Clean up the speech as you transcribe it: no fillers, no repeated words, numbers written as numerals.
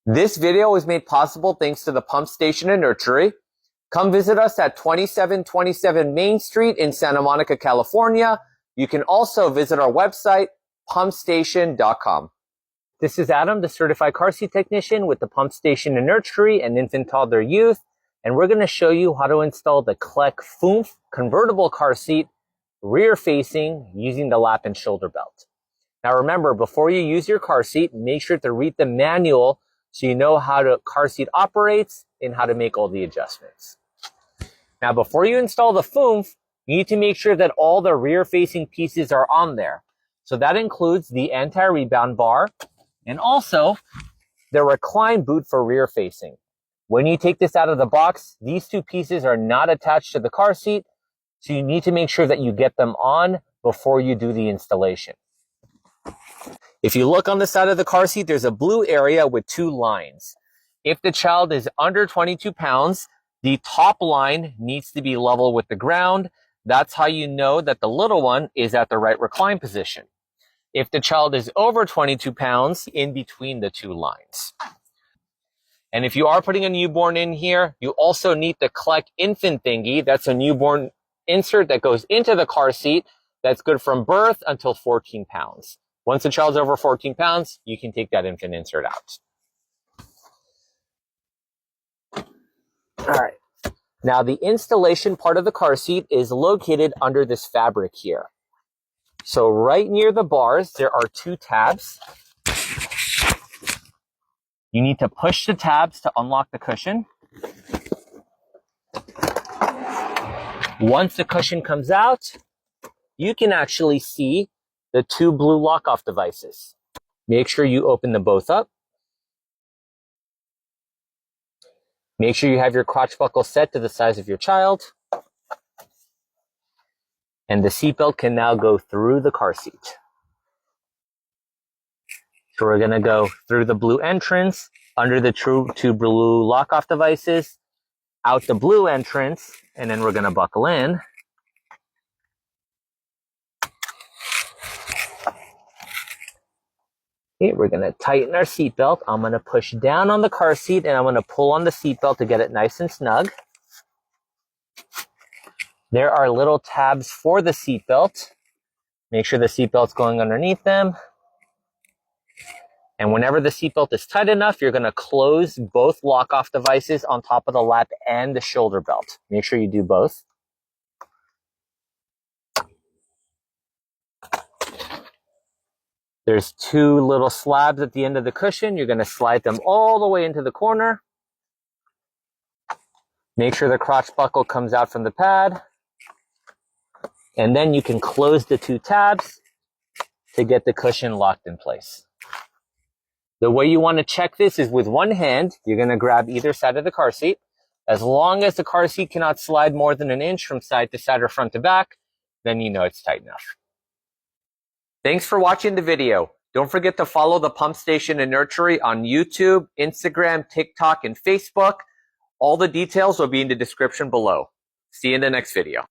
This video was made possible thanks to the Pump Station and Nursery. Come visit us at 2727 Main Street in Santa Monica, California. You can also visit our website, pumpstation.com. This is Adam, the certified car seat technician with the Pump Station and Nursery and Infant Toddler Youth. And we're going to show you how to install the Clek Foonf convertible car seat rear facing using the lap and shoulder belt. Now remember, before you use your car seat, make sure to read the manual so you know how the car seat operates and how to make all the adjustments. Now before you install the Foonf, you need to make sure that all the rear facing pieces are on there. So that includes the anti-rebound bar and also the recline boot for rear facing. When you take this out of the box, these two pieces are not attached to the car seat, so you need to make sure that you get them on before you do the installation. If you look on the side of the car seat, there's a blue area with two lines. If the child is under 22 pounds, the top line needs to be level with the ground. That's how you know that the little one is at the right recline position. If the child is over 22 pounds, in between the two lines. And if you are putting a newborn in here, you also need the Clek infant thingy. That's a newborn insert that goes into the car seat that's good from birth until 14 pounds. Once the child's over 14 pounds, you can take that infant insert out. All right. Now the installation part of the car seat is located under this fabric here. So right near the bars, there are two tabs. You need to push the tabs to unlock the cushion. Once the cushion comes out, you can actually see the two blue lock-off devices. Make sure you open them both up. Make sure you have your crotch buckle set to the size of your child. And the seatbelt can now go through the car seat. So we're going to go through the blue entrance, under the two blue lock-off devices, out the blue entrance, and then we're going to buckle in. Okay, we're going to tighten our seatbelt. I'm going to push down on the car seat and I'm going to pull on the seatbelt to get it nice and snug. There are little tabs for the seatbelt. Make sure the seatbelt's going underneath them. And whenever the seatbelt is tight enough, you're going to close both lock-off devices on top of the lap and the shoulder belt. Make sure you do both. There's two little slabs at the end of the cushion. You're going to slide them all the way into the corner. Make sure the crotch buckle comes out from the pad. And then you can close the two tabs to get the cushion locked in place. The way you want to check this is with one hand. You're going to grab either side of the car seat. As long as the car seat cannot slide more than an inch from side to side or front to back, then you know it's tight enough. Thanks for watching the video. Don't forget to follow the Pump Station and Nursery on YouTube, Instagram, TikTok, and Facebook. All the details will be in the description below. See you in the next video.